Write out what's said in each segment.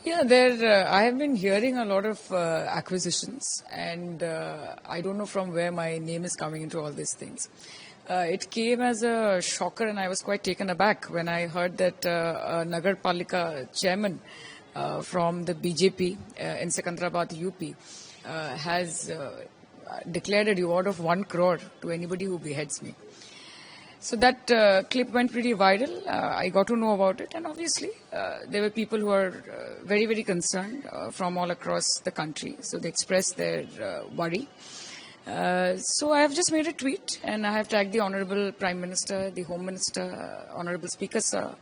Yeah, I have been hearing a lot of acquisitions, and I don't know from where my name is coming into all these things. It came as a shocker, and I was quite taken aback when I heard that a Nagar Palika chairman from the BJP in Secunderabad, UP, has declared a reward of 1 crore to anybody who beheads me. So that clip went pretty viral. I got to know about it, and obviously there were people who are very, very concerned from all across the country. So they expressed their worry. So I have just made a tweet, and I have tagged the Honorable Prime Minister, the Home Minister, Honorable Speaker Sir,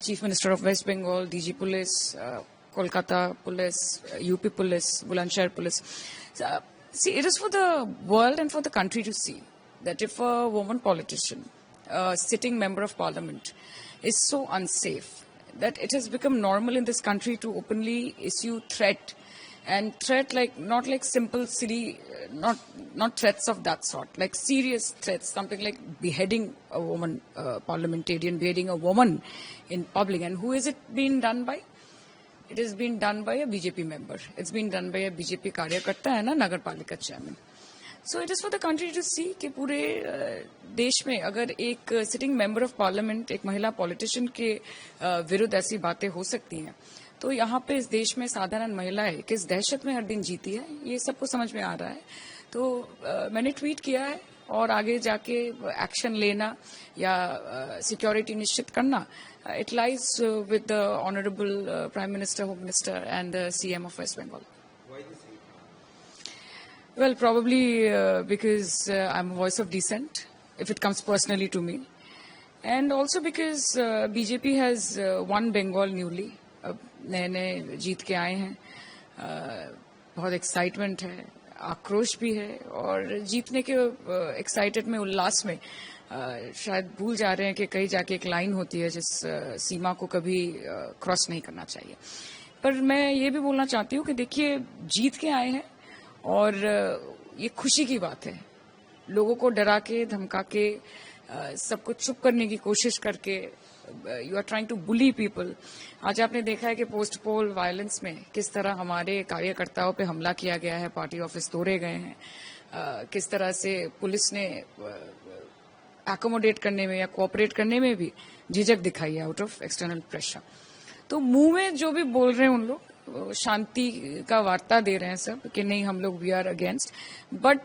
Chief Minister of West Bengal, DG Police, Kolkata Police, UP Police, Bulandshahr Police. See, it is for the world and for the country to see that if a woman politician, a sitting member of parliament, is so unsafe that it has become normal in this country to openly issue threat, and threat like not like simple silly, not threats of that sort, like serious threats, something like beheading a woman parliamentarian, beheading a woman in public. And who is it being done by? It is being done by a BJP member. It's been done by a BJP कार्यकर्ता and a Nagar Palika chairman. So it is for the country to see कि पूरे देश में अगर एक sitting member of parliament, एक महिला politician के विरुद्ध ऐसी बातें हो सकती हैं, तो यहाँ पे इस देश में साधारण महिलाएं किस दहशत में हर दिन जीती है, ये सबको समझ में आ रहा है. तो मैंने ट्वीट किया है, और आगे जाके एक्शन लेना या सिक्योरिटी निश्चित करना, it lies with the honourable prime minister, home minister and the CM of West Bengal. Well, probably because I'm a voice of dissent, if it comes personally to me. And also because BJP has won Bengal newly. नए नए जीत के आए हैं, बहुत excitement है, आक्रोश भी है, और जीतने के एक्साइटेड में, उल्लास में शायद भूल जा रहे हैं कि कहीं जाके एक लाइन होती है जिस सीमा को कभी क्रॉस नहीं करना चाहिए. पर मैं ये भी बोलना चाहती हूँ कि देखिए, जीत के आए हैं और ये खुशी की बात है. लोगों को डरा के, धमका के, सबको चुप करने की कोशिश करके you are trying to bully people. आज आपने देखा है कि पोस्ट पोल वायलेंस में किस तरह हमारे कार्यकर्ताओं पे हमला किया गया है, पार्टी ऑफिस तोड़े गए हैं, किस तरह से पुलिस ने एकोमोडेट करने में या कोऑपरेट करने में भी झिझक दिखाई है आउट ऑफ एक्सटर्नल प्रेशर. तो मुंह में जो भी बोल रहे हैं उन लोग शांति का वार्ता दे रहे हैं सब कि नहीं, हम लोग we are against. But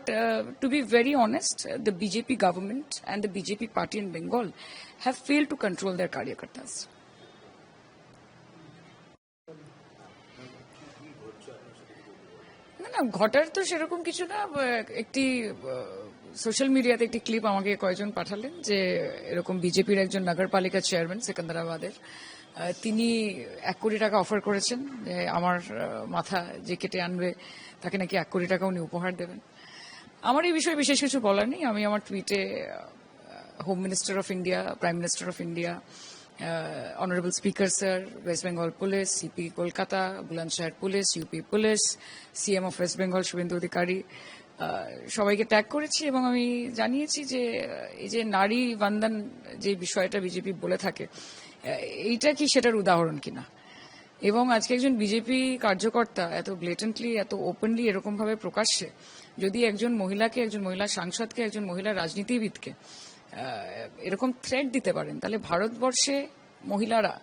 to be very honest, the BJP government and the BJP party in Bengal have failed to control their कार्यकर्तास. না, ঘটার তো সেরকম কিছু না. একটি সোশ্যাল মিডিয়াতে একটি ক্লিপ আমাকে কয়েকজন পাঠালেন যে এরকম বিজেপির একজন নগরপালিকা চেয়ারম্যান সেকেন্দ্রাবাদের, তিনি 1 কোটি টাকা অফার করেছেন যে আমার মাথা যে কেটে আনবে তাকে নাকি 1 কোটি টাকা উনি উপহার দেবেন. আমার এই বিষয়ে বিশেষ কিছু বলার নেই. আমি আমার টুইটে home minister of India, prime minister of India, honourable speaker sir, West Bengal police, CP Kolkata, Bulandshahr police, UP police, CM of West Bengal Suvendu Adhikari, সবাইকে ট্যাগ করেছি এবং আমি জানিয়েছি যে এই যে নারী বন্দন যে বিষয়টা বিজেপি বলে থাকে, এইটা কি সেটার উদাহরণ কিনা. এবং আজকে একজন বিজেপি কার্যকর্তা এত ব্লেটেন্টলি, এত ওপেনলি, এরকম ভাবে প্রকাশ্যে যদি একজন মহিলাকে, একজন মহিলা সাংসদকে, একজন মহিলা রাজনীতিবিদকে এরকম থ্রেট দিতে পারেন, তাহলে ভারতবর্ষে মহিলারা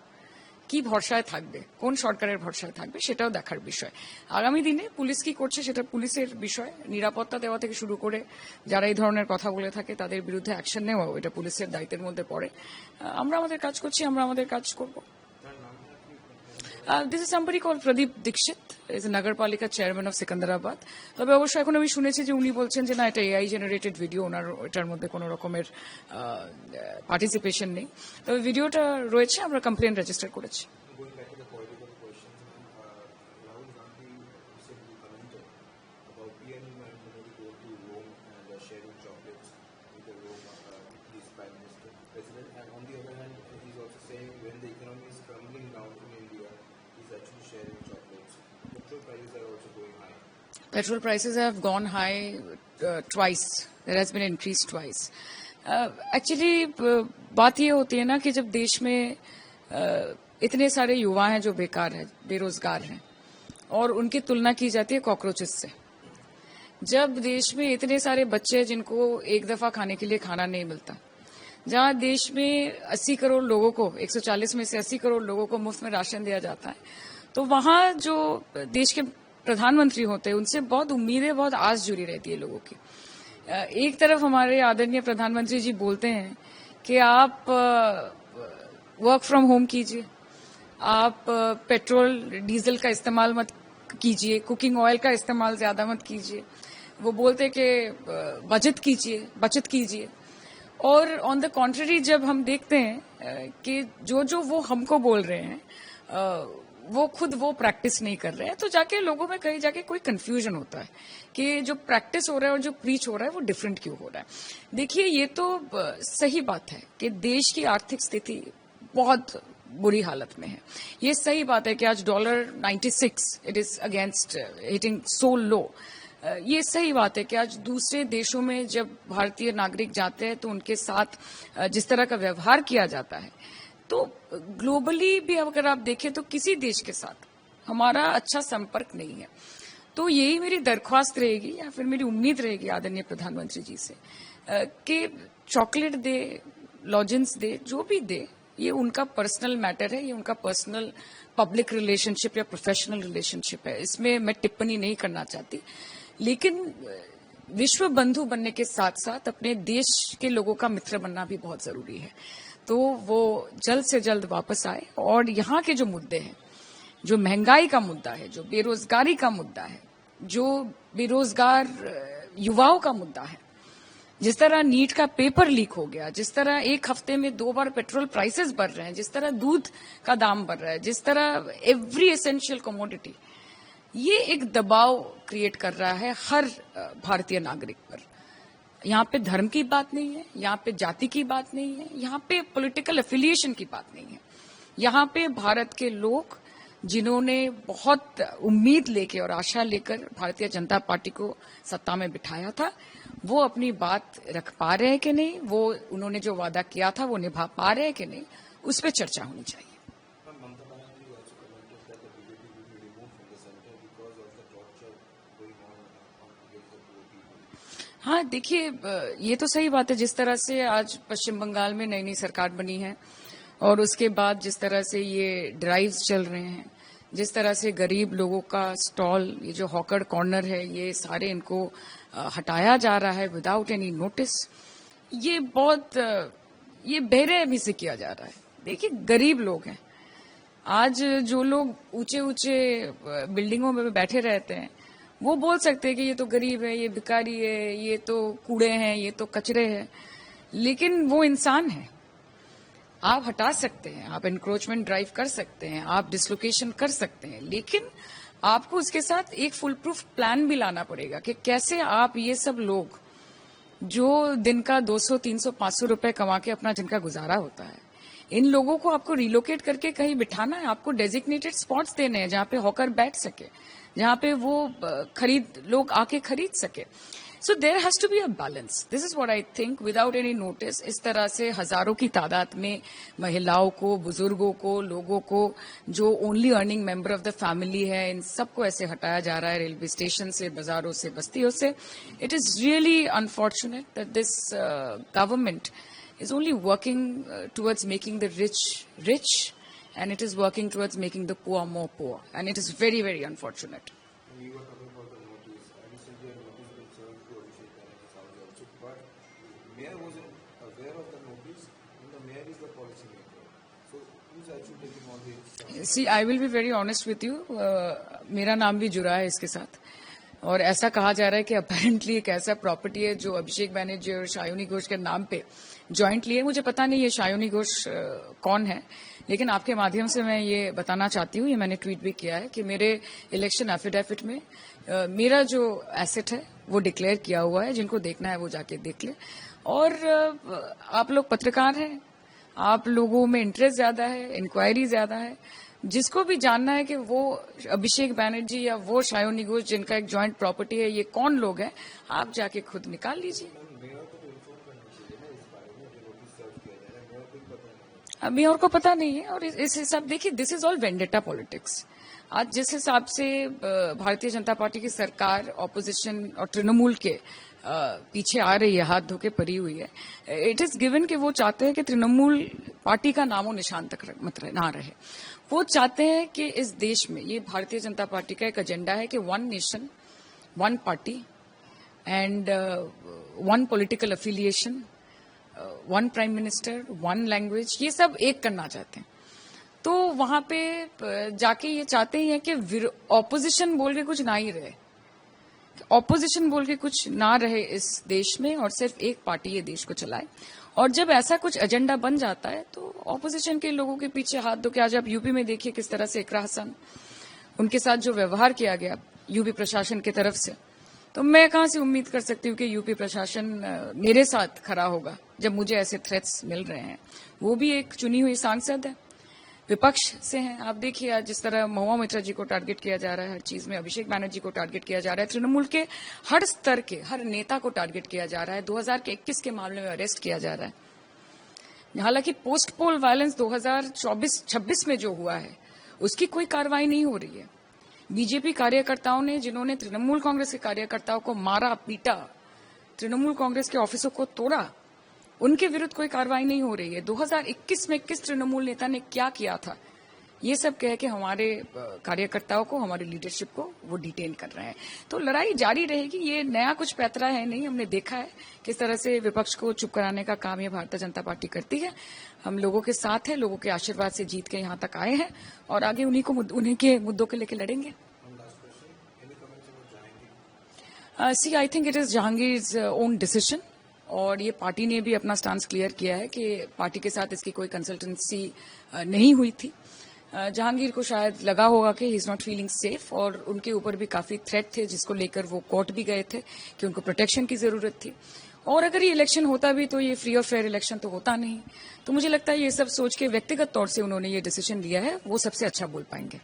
কি ভরসায় থাকবে, কোন সরকারের ভরসায় থাকবে, সেটাও দেখার বিষয়. আগামী দিনে পুলিশ কি করছে সেটা পুলিশের বিষয়. নিরাপত্তা দেওয়া থেকে শুরু করে যারা এই ধরনের কথা বলে থাকে তাদের বিরুদ্ধে অ্যাকশন নেওয়াও এটা পুলিশের দায়িত্বের মধ্যে পড়ে. আমরা আমাদের কাজ করছি, আমরা আমাদের কাজ করব. This is somebody called Pradeep Dikshit, is a Nagarpalika chairman of Secunderabad. তবে অবশ্য এখন আমি শুনেছি যে উনি বলছেন যে না, এটা AI জেনারেটেড ভিডিও, ওনার এটার মধ্যে কোনো রকমের পার্টিসিপেশন নেই. তবে ভিডিওটা রয়েছে, আমরা কমপ্লেন রেজিস্টার করেছি. And on the other hand, he's also saying when the economy is crumbling down in India, he's actually sharing chocolates. Petrol prices are also going high. Petrol prices have gone high twice. There has been an increase twice. Actually, बात ये होती है ना कि जब देश में इतने सारे युवा हैं जो बेकार हैं, बेरोजगार हैं, और उनकी तुलना की जाती है कॉकरोचेस से। जब देश में इतने सारे बच्चे हैं जिनको एक दफा खाने के लिए खाना नहीं मिलता, जहां देश में 80 करोड़ लोगों को, 140 में से 80 करोड़ लोगों को मुफ्त में राशन दिया जाता है, तो वहां जो देश के प्रधानमंत्री होते हैं उनसे बहुत उम्मीदें, बहुत आस जुड़ी रहती है लोगों की। एक तरफ हमारे आदरणीय प्रधानमंत्री जी बोलते हैं कि आप वर्क फ्रॉम होम कीजिए, आप पेट्रोल डीजल का इस्तेमाल मत कीजिए, कुकिंग ऑयल का इस्तेमाल ज्यादा मत कीजिए। वो बोलते हैं कि बचत कीजिए। और ऑन द कॉन्ट्ररी जब हम देखते हैं कि जो वो हमको बोल रहे हैं वो खुद वो प्रैक्टिस नहीं कर रहे हैं, तो जाके लोगों में कहीं जाके कोई कंफ्यूजन होता है कि जो प्रैक्टिस हो रहा है और जो प्रीच हो रहा है वो डिफरेंट क्यों हो रहा है। देखिए, ये तो सही बात है कि देश की आर्थिक स्थिति बहुत बुरी हालत में है। ये सही बात है कि आज dollar 96 it is against hitting so low. ये सही बात है कि आज दूसरे देशों में जब भारतीय नागरिक जाते हैं तो उनके साथ जिस तरह का व्यवहार किया जाता है, तो ग्लोबली भी अगर आप देखें तो किसी देश के साथ हमारा अच्छा संपर्क नहीं है। तो यही मेरी दरख्वास्त रहेगी या फिर मेरी उम्मीद रहेगी आदरणीय प्रधानमंत्री जी से कि चॉकलेट दे, लॉजेंस दे, जो भी दे, ये उनका पर्सनल मैटर है, ये उनका पर्सनल पब्लिक रिलेशनशिप या प्रोफेशनल रिलेशनशिप है, इसमें मैं टिप्पणी नहीं करना चाहती। लेकिन विश्व बंधु बनने के साथ साथ अपने देश के लोगों का मित्र बनना भी बहुत जरूरी है। तो वो जल्द से जल्द वापस आए और यहाँ के जो मुद्दे हैं, जो महंगाई का मुद्दा है, जो बेरोजगारी का मुद्दा है, जो बेरोजगार युवाओं का मुद्दा है, जिस तरह नीट का पेपर लीक हो गया, जिस तरह एक हफ्ते में 2 बार पेट्रोल प्राइसेस बढ़ रहे हैं, जिस तरह दूध का दाम बढ़ रहा है, जिस तरह एवरी एसेंशियल कमोडिटी, ये एक दबाव क्रिएट कर रहा है हर भारतीय नागरिक पर। यहाँ पे धर्म की बात नहीं है, यहाँ पे जाति की बात नहीं है, यहाँ पे पॉलिटिकल एफिलिएशन की बात नहीं है। यहाँ पे भारत के लोग जिन्होंने बहुत उम्मीद लेके और आशा लेकर भारतीय जनता पार्टी को सत्ता में बिठाया था, वो अपनी बात रख पा रहे हैं कि नहीं, वो उन्होंने जो वादा किया था वो निभा पा रहे हैं कि नहीं, उस पर चर्चा होनी चाहिए। हाँ, देखिए, ये तो सही बात है। जिस तरह से आज पश्चिम बंगाल में नई नई सरकार बनी है और उसके बाद जिस तरह से ये ड्राइव्स चल रहे हैं, जिस तरह से गरीब लोगों का स्टॉल, ये जो हॉकर कॉर्नर है, ये सारे इनको हटाया जा रहा है विदाउट एनी नोटिस, ये बहुत ये बेरहमी से किया जा रहा है। देखिए, गरीब लोग हैं। आज जो लोग ऊंचे ऊंचे बिल्डिंगों में बैठे रहते हैं वो बोल सकते हैं कि ये तो गरीब है, ये भिखारी है, ये तो कूड़े हैं, ये तो कचरे हैं, लेकिन वो इंसान है। आप हटा सकते हैं, आप एनक्रोचमेंट ड्राइव कर सकते हैं, आप डिसलोकेशन कर सकते हैं, लेकिन आपको उसके साथ एक फुल प्रूफ प्लान भी लाना पड़ेगा कि कैसे आप ये सब लोग जो दिन का 200, 300, 500 रुपए कमा के अपना जिनका गुजारा होता है, इन लोगों को आपको रिलोकेट करके कहीं बिठाना है। आपको डेजिग्नेटेड स्पॉट्स देने हैं जहां पे हॉकर बैठ सके, जहां पे वो लोग आके खरीद सके। So there has to be a balance. This is what I think. Without any notice इस तरह से हजारों की तादाद में महिलाओं को, बुजुर्गों को, लोगों को जो only earning member of the family है, इन सबको ऐसे हटाया जा रहा है रेलवे स्टेशन से, बाजारों से, बस्तियों से। It is really unfortunate that this government is only working towards making the rich rich, and it is working towards making the poor more poor, and it is very, very unfortunate. You were talking about the notice. Recently, a notice was served to Abhishek Banerjee's house also, but mayor wasn't aware of the notice, and the mayor is the policy maker. So, who's actually taking all the? See, I will be very honest with you. मेरा नाम भी जुड़ा है इसके साथ, और ऐसा कहा जा रहा है कि अपेरेंटली एक ऐसा प्रॉपर्टी है जो अभिषेक बैनर्जी और शायोनी घोष के नाम पे जॉइंटली है। मुझे पता नहीं ये शायोनी घोष कौन है, लेकिन आपके माध्यम से मैं ये बताना चाहती हूँ, ये मैंने ट्वीट भी किया है कि मेरे इलेक्शन एफिडेविट में मेरा जो एसेट है वो डिक्लेयर किया हुआ है। जिनको देखना है वो जाके देख ले। और आप लोग पत्रकार हैं, आप लोगों में इंटरेस्ट ज्यादा है, इंक्वायरी ज्यादा है। जिसको भी जानना है कि वो अभिषेक बैनर्जी या वो शायोनी घोष जिनका एक जॉइंट प्रॉपर्टी है, ये कौन लोग हैं, आप जाके खुद निकाल लीजिए। अभी और को पता नहीं है। और इस हिसाब देखिए, this is all vendetta politics. आज जिस हिसाब से भारतीय जनता पार्टी की सरकार ऑपोजिशन और तृणमूल के पीछे आ रही है, हाथ धो के पड़ी हुई है, इट इज गिवन कि वो चाहते हैं कि तृणमूल पार्टी का नामो निशान तक मत ना रहे। वो चाहते हैं कि इस देश में, ये भारतीय जनता पार्टी का एक एजेंडा है कि one nation, one party and one political affiliation, one prime minister, one language, ये सब एक करना चाहते हैं। तो वहां पे जाके ये चाहते ही हैं कि ऑपोजिशन बोल के कुछ ना ही रहे, ऑपोजिशन बोल के कुछ ना रहे इस देश में, और सिर्फ एक पार्टी ये देश को चलाए। और जब ऐसा कुछ एजेंडा बन जाता है तो ऑपोजिशन के लोगों के पीछे हाथ धो के, आज आप यूपी में देखिए किस तरह से इकरा हसन, उनके साथ जो व्यवहार किया गया यूपी प्रशासन की तरफ से, तो मैं कहां से उम्मीद कर सकती हूँ कि यूपी प्रशासन मेरे साथ खड़ा होगा जब मुझे ऐसे थ्रेट्स मिल रहे हैं। वो भी एक चुनी हुई सांसद है, विपक्ष से हैं। आप देखिए आज जिस तरह महुआ मित्रा जी को टारगेट किया जा रहा है हर चीज में, अभिषेक बैनर्जी को टारगेट किया जा रहा है, तृणमूल के हर स्तर के हर नेता को टारगेट किया जा रहा है, 2021 के मामले में अरेस्ट किया जा रहा है। हालांकि पोस्ट पोल वायलेंस 2024-26 में जो हुआ है उसकी कोई कार्रवाई नहीं हो रही है। बीजेपी कार्यकर्ताओं ने, जिन्होंने तृणमूल कांग्रेस के कार्यकर्ताओं को मारा पीटा, तृणमूल कांग्रेस के ऑफिसों को तोड़ा, उनके विरुद्ध कोई कार्रवाई नहीं हो रही है। 2021 में किस तृणमूल नेता ने क्या किया था, ये सब कह के हमारे कार्यकर्ताओं को, हमारी लीडरशिप को वो डिटेन कर रहे हैं। तो लड़ाई जारी रहेगी, ये नया कुछ पैतरा है नहीं। हमने देखा है किस तरह से विपक्ष को चुप कराने का काम ये भारतीय जनता पार्टी करती है। हम लोगों के साथ है, लोगों के आशीर्वाद से जीत के यहाँ तक आए हैं और आगे उन्हीं के मुद्दों के लेकर लड़ेंगे। See, I think it is Jahangir's own decision, और ये पार्टी ने भी अपना स्टांस क्लियर किया है कि पार्टी के साथ इसकी कोई कंसल्टेंसी नहीं हुई थी। जहांगीर को शायद लगा होगा कि he is not feeling safe, और उनके ऊपर भी काफी थ्रेट थे जिसको लेकर वो कोर्ट भी गए थे कि उनको प्रोटेक्शन की जरूरत थी। और अगर ये इलेक्शन होता भी तो ये फ्री और फेयर इलेक्शन तो होता नहीं। तो मुझे लगता है ये सब सोच के व्यक्तिगत तौर से उन्होंने ये डिसीजन लिया है, वो सबसे अच्छा बोल पाएंगे।